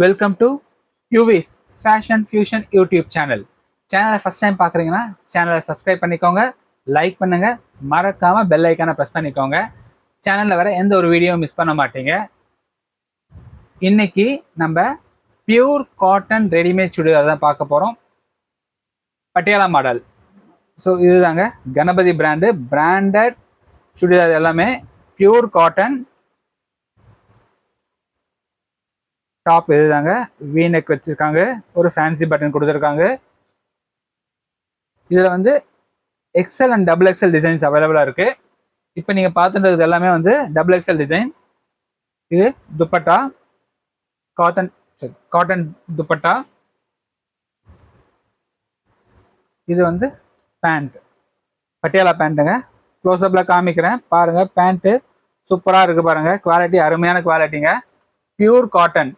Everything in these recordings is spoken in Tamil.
Welcome to UV's fashion fusion YouTube channel. சேனலை ஃபஸ்ட் டைம் பார்க்குறீங்கன்னா சேனலை சப்ஸ்கிரைப் பண்ணிக்கோங்க, லைக் பண்ணுங்கள், மறக்காமல் பெல் ஐக்கானை ப்ரெஸ் பண்ணிக்கோங்க. சேனலில் வர எந்த ஒரு வீடியோவும் மிஸ் பண்ண மாட்டீங்க. இன்னைக்கு நம்ம பியூர் காட்டன் ரெடிமேட் சுடிதார் தான் பார்க்க போகிறோம். பட்டியாலா மாடல். ஸோ இதுதாங்க கணபதி பிராண்டட் சுடிதார் எல்லாமே பியூர் காட்டன். டாப் இதுதாங்க, வீநெக் வச்சிருக்காங்க, ஒரு ஃபேன்சி பட்டன் கொடுத்துருக்காங்க. இதில் வந்து XL and double XL designs அவைலபிளாக இருக்குது. இப்போ நீங்கள் பார்த்துட்டு எல்லாமே வந்து டபுள் எக்ஸ்எல் டிசைன். இது துப்பட்டா, காட்டன் துப்பட்டா. இது வந்து பேண்ட், பட்டியாலா பேண்ட்டுங்க. க்ளோஸ்அப்பில் காமிக்கிறேன் பாருங்கள். பேண்ட்டு சூப்பராக இருக்குது பாருங்கள், குவாலிட்டி அருமையான குவாலிட்டிங்க, பியூர் காட்டன்.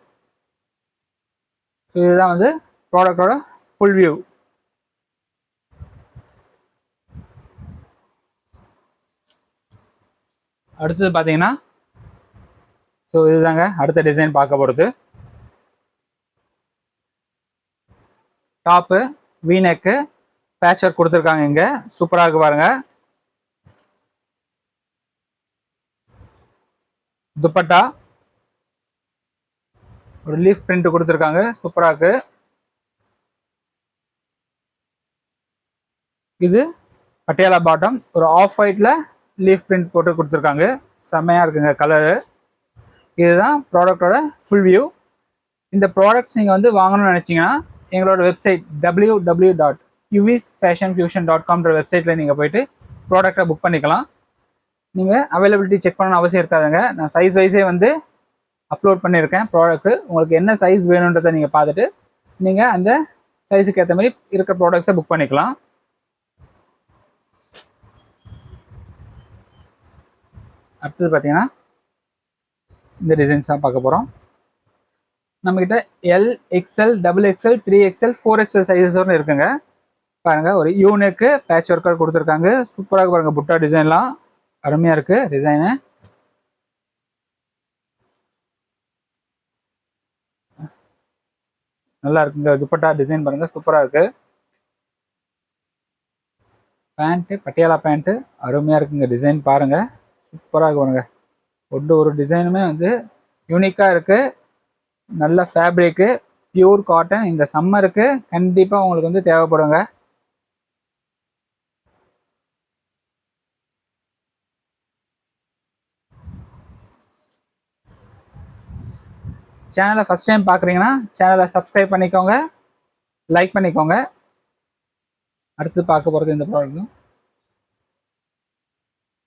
இதுதான் வந்து ப்ராடக்டோட ஃபுல் வியூ. அடுத்தது பார்த்தீங்கன்னா, ஸோ இதுதாங்க அடுத்த டிசைன் பார்க்க போகிறது. டாப்பு வீநெக்கு, பேட்ச் ஒர்க் கொடுத்துருக்காங்க, இங்கே சூப்பராக இருக்கு பாருங்க. துப்பட்டா ஒரு லீஃப் பிரிண்ட் கொடுத்துருக்காங்க, சூப்பராக இருக்கு. இது பட்டியாலா பாட்டம், ஒரு ஆஃப் ஒயிட்ல லீஃப் பிரிண்ட் போட்டு கொடுத்துருக்காங்க, செம்மையா இருக்குங்க கலரு. இதுதான் ப்ராடக்டோட ஃபுல் வியூ. இந்த ப்ராடக்ட்ஸ் நீங்கள் வந்து வாங்கணும்னு நினச்சிங்கன்னா எங்களோட வெப்சைட் www.uvisfashionfusion.com வெப்சைட்டில் நீங்கள் போயிட்டு ப்ராடக்டை புக் பண்ணிக்கலாம். நீங்கள் அவைலபிலிட்டி செக் பண்ணணும்னு அவசியம் இருக்காதுங்க. நான் சைஸ் வைஸே வந்து அப்லோட் பண்ணியிருக்கேன் ப்ராடக்ட்டு. உங்களுக்கு என்ன சைஸ் வேணுன்றதை நீங்கள் பார்த்துட்டு நீங்கள் அந்த சைஸுக்கு ஏற்ற மாதிரி இருக்கிற ப்ராடக்ட்ஸை புக் பண்ணிக்கலாம். அடுத்தது பார்த்தீங்கன்னா இந்த டிசைன்ஸ் தான் பார்க்க போகிறோம். நம்மக்கிட்ட L, XL, double XL, 3XL, 4XL sizes ஒன்று இருக்குங்க. பாருங்கள், ஒரு யூனெக்கு பேட்ச் ஒர்க்கர் கொடுத்துருக்காங்க, சூப்பராக பாருங்கள். புட்டா டிசைன்லாம் அருமையாக இருக்குது டிசைனு. நல்லா இருக்குங்க. துப்பட்டா டிசைன் பாருங்கள், சூப்பராக இருக்குது. பேண்ட்டு பட்டியாலா பேண்ட்டு அருமையாக இருக்குங்க. டிசைன் பாருங்கள், சூப்பராக இருக்கு பாருங்க. ஒரு டிசைனுமே வந்து யூனிக்காக இருக்குது. நல்ல ஃபேப்ரிக்கு, பியூர் காட்டன். இந்த சம்மருக்கு கண்டிப்பாக உங்களுக்கு வந்து தேவைப்படுங்க. சேனலை ஃபஸ்ட் டைம் பார்க்குறீங்கன்னா சேனலை சப்ஸ்கிரைப் பண்ணிக்கோங்க, லைக் பண்ணிக்கோங்க. அடுத்து பார்க்க போகிறது இந்த ப்ராடக்ட்.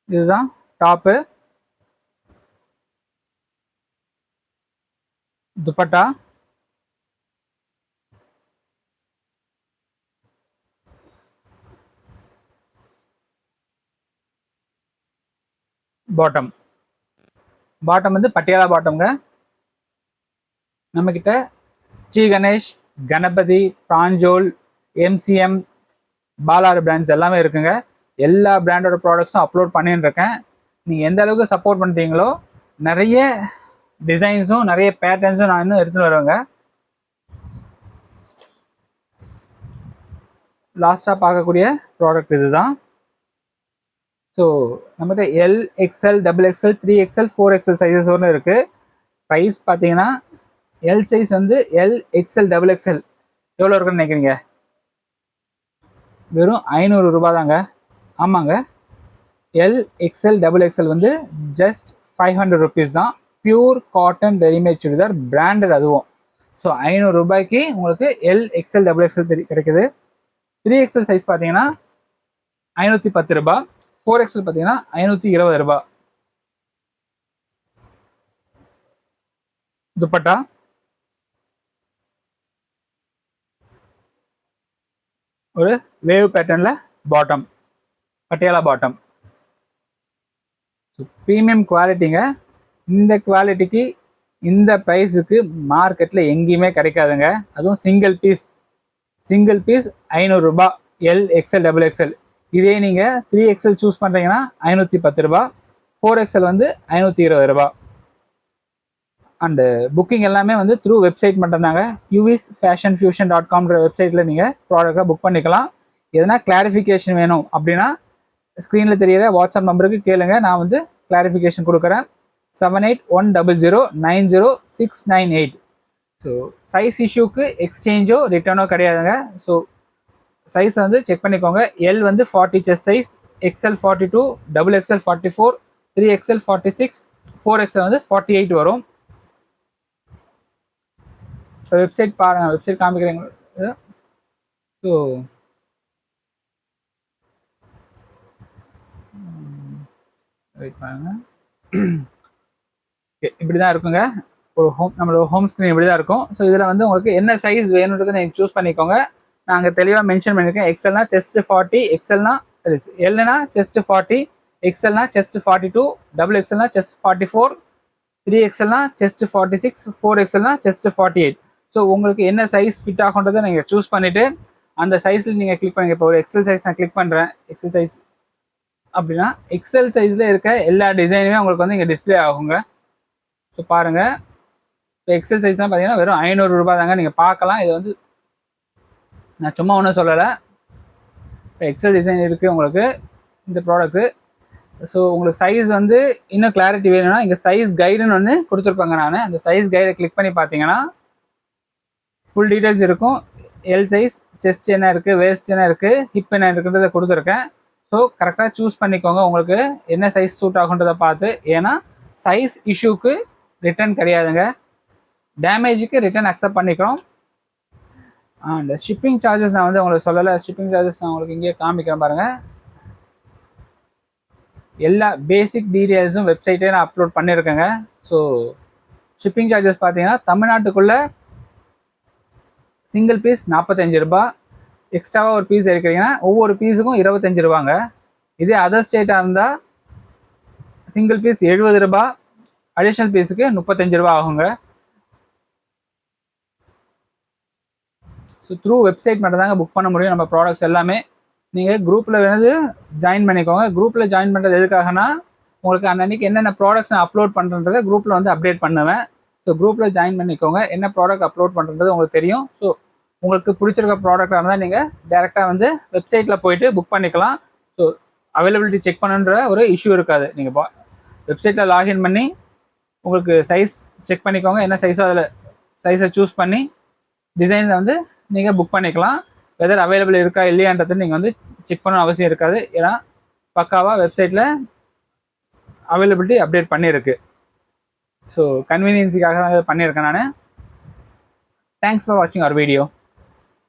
இதுதான் டாப்பு, துப்பட்டா, பாட்டம். பாட்டம் வந்து பட்டியாலா பாட்டம்ங்க. நம்மக்கிட்ட ஸ்ரீ கணேஷ், கணபதி, பிராஞ்சோல், MCM, பாலாறு பிராண்ட்ஸ் எல்லாமே இருக்குங்க. எல்லா பிராண்டோட ப்ராடக்ட்ஸும் அப்லோட் பண்ணிட்டு இருக்கேன். நீங்கள் எந்த அளவுக்கு சப்போர்ட் பண்ணுறீங்களோ நிறைய டிசைன்ஸும் நிறைய பேட்டர்ன்ஸும் நான் இன்னும் எடுத்துகிட்டு வருவேங்க. லாஸ்ட்டாக பார்க்கக்கூடிய ப்ராடக்ட் இதுதான். ஸோ நம்மகிட்ட L, XL, double XL, 3XL, 4XL sizes ஒன்று இருக்குது. ப்ரைஸ் பார்த்தீங்கன்னா எல் சைஸ் வந்து எல், எக்ஸ்எல், டபுள் எக்ஸ்எல் எவ்வளோ இருக்குன்னு நினைக்கிறீங்க? வெறும் 500 ரூபா தாங்க. ஆமாங்க, எல், எக்ஸ்எல், டபுள் எக்ஸ்எல் வந்து ஜஸ்ட் 500 ருபீஸ் தான். Pure cotton readymade churidar, branded அதுவும். ஸோ 500 ரூபாய்க்கு உங்களுக்கு எல், எக்ஸ்எல், டபுள் எக்ஸ்எல் கிடைக்குது. 3XL சைஸ் பார்த்தீங்கன்னா 510 ரூபா, 4XL பார்த்தீங்கன்னா 520 ரூபா. துப்பட்டா ஒரு வேவ் பேட்டர்ன்ல பாட்டம், பட்டியாலா பாட்டம். ப்ரீமியம் குவாலிட்டிங்க. இந்த குவாலிட்டிக்கு இந்த ப்ரைஸுக்கு மார்க்கெட்டில் எங்கேயுமே கிடைக்காதுங்க. அதுவும் சிங்கிள் பீஸ் 500 ரூபா. L, XL, double XL. இதே நீங்கள் 3XL சூஸ் பண்ணுறீங்கன்னா 510 ரூபா, 4XL வந்து 520 ரூபா. அண்டு புக்கிங் எல்லாமே வந்து த்ரூ வெப்சைட் மட்டும்தாங்க. uvisfashionfusion.comன்ற வெப்சைட்டில் நீங்கள் ப்ராடக்டாக புக் பண்ணிக்கலாம். எதனா கிளாரிஃபிகேஷன் வேணும் அப்படின்னா ஸ்க்ரீனில் தெரியிற வாட்ஸ்அப் நம்பருக்கு கேளுங்க, நான் வந்து கிளாரிஃபிகேஷன் கொடுக்குறேன். 7810090698. ஸோ சைஸ் இஷ்யூக்கு எக்ஸ்சேஞ்சோ ரிட்டர்னோ கிடையாதுங்க. ஸோ சைஸ் வந்து செக் பண்ணிக்கோங்க. எல் வந்து 40 chest size, XL 42, XXL 44, 3XL 46, 4XL வந்து 48 வரும். வெப்சைட் பாருங்க, வெப்சைட் காமிக்கிறேங்க. ஸோ வெயிட் பாருங்க. இப்படி தான் இருக்குங்க. ஒரு நம்மளோட ஹோம் ஸ்க்ரீன் இப்படி தான் இருக்கும். ஸோ இதில் வந்து உங்களுக்கு என்ன சைஸ் வேணுன்றதை நீங்கள் சூஸ் பண்ணிக்கோங்க. நாங்கள் தெளிவாக மென்ஷன் பண்ணியிருக்கேன். எக்ஸ்எல்னா செஸ்ட் 40, எக்ஸ்எல்னா எல்னா செஸ்ட் 40, எக்ஸ்எல்னா செஸ்ட் 42, XXLனா செஸ்ட் 44, 3XLனா செஸ்ட் 46, 4XLனா செஸ்ட் 48. ஸோ உங்களுக்கு என்ன சைஸ் ஃபிட் ஆகுன்றதை நீங்கள் சூஸ் பண்ணிவிட்டு அந்த சைஸில் நீங்கள் கிளிக் பண்ணுங்க. இப்போ ஒரு எக்ஸ்எல் சைஸ் நான் கிளிக் பண்ணுறேன். எக்ஸ்எல் சைஸ் அப்படின்னா எக்ஸ்எல் சைஸில் இருக்க எல்லா டிசைனுமே உங்களுக்கு வந்து இங்கே டிஸ்பிளே ஆகுங்க. ஸோ பாருங்கள், இப்போ எக்ஸ்எல் சைஸ்லாம் பார்த்தீங்கன்னா வெறும் 500 ரூபாய் தாங்க. நீங்கள் பார்க்கலாம். இது வந்து நான் சும்மா ஒன்றும் சொல்லலை. இப்போ எக்ஸ்எல் டிசைன் இருக்குது உங்களுக்கு இந்த ப்ராடக்ட்டு. ஸோ உங்களுக்கு சைஸ் வந்து இன்னும் கிளாரிட்டி வேணும்னா இங்கே சைஸ் கைடுன்னு ஒன்று கொடுத்துருப்பாங்க. நான் அந்த சைஸ் கைடை கிளிக் பண்ணி பார்த்தீங்கன்னா ஃபுல் டீட்டெயில்ஸ் இருக்கும். எல் சைஸ், செஸ்ட் என்ன இருக்குது, வேஸ்ட் என்ன இருக்குது, ஹிப் என்ன இருக்குன்றதை கொடுத்துருக்கேன். ஸோ கரெக்டாக சூஸ் பண்ணிக்கோங்க உங்களுக்கு என்ன சைஸ் சூட் ஆகுன்றதை பார்த்து. ஏன்னா சைஸ் இஷ்யூக்கு ரிட்டர்ன் கிடையாதுங்க, டேமேஜுக்கு ரிட்டர்ன் அக்செப்ட் பண்ணிக்கிறோம். அண்ட் ஷிப்பிங் சார்ஜஸ் நான் வந்து உங்களுக்கு சொல்லலை. ஷிப்பிங் சார்ஜஸ் நான் உங்களுக்கு இங்கேயே காமிக்கிறேன் பாருங்கள். எல்லா பேசிக் டீட்டெயில்ஸும் வெப்சைட்டே நான் அப்லோட் பண்ணியிருக்கேங்க. ஸோ ஷிப்பிங் சார்ஜஸ் பார்த்தீங்கன்னா தமிழ்நாட்டுக்குள்ளே சிங்கிள் பீஸ் 45 ரூபா, எக்ஸ்ட்ராவாக ஒரு பீஸ் எடுக்கிறீங்கன்னா ஒவ்வொரு பீஸுக்கும் 25 ரூபாங்க. இதே அதர் ஸ்டேட்டாக இருந்தால் சிங்கிள் பீஸ் 70 ரூபா, அடிஷ்னல் பீஸுக்கு 35 ரூபா ஆகுங்க. ஸோ த்ரூ வெப்சைட் மட்டும் தாங்க புக் பண்ண முடியும் நம்ம ப்ராடக்ட்ஸ் எல்லாமே. நீங்கள் குரூப்பில் வந்து ஜாயின் பண்ணிக்கோங்க. குரூப்பில் ஜாயின் பண்ணுறது எதுக்காகனா உங்களுக்கு அன்னன்னைக்கு என்னென்ன ப்ராடக்ட்ஸ் நான் அப்லோட் பண்ணுறதை குரூப்பில் வந்து அப்டேட் பண்ணுவேன். ஸோ குரூப்பில் ஜாயின் பண்ணிக்கோங்க. என்ன ப்ராடக்ட் அப்லோட் பண்ணுறது உங்களுக்கு தெரியும். ஸோ உங்களுக்கு பிடிச்சிருக்க ப்ராடக்டாக இருந்தால் நீங்கள் டேரெக்டாக வந்து வெப்சைட்டில் போயிட்டு புக் பண்ணிக்கலாம். ஸோ அவைலபிலிட்டி செக் பண்ணுன்ற ஒரு இஷ்யூ இருக்காது. நீங்கள் வெப்சைட்டில் லாகின் பண்ணி உங்களுக்கு சைஸ் செக் பண்ணிக்கோங்க. என்ன சைஸோ அதில் சைஸை சூஸ் பண்ணி டிசைனை வந்து நீங்கள் புக் பண்ணிக்கலாம். வெதர் அவைலபிள் இருக்கா இல்லையான்றது நீங்கள் வந்து செக் பண்ண அவசியம் இருக்காது. ஏன்னா பக்காவாக வெப்சைட்டில் அவைலபிலிட்டி அப்டேட் பண்ணியிருக்கு. ஸோ கன்வீனியன்ஸுக்காக பண்ணியிருக்கேன் நான். தேங்க்ஸ் ஃபார் வாட்சிங் அவர் வீடியோ.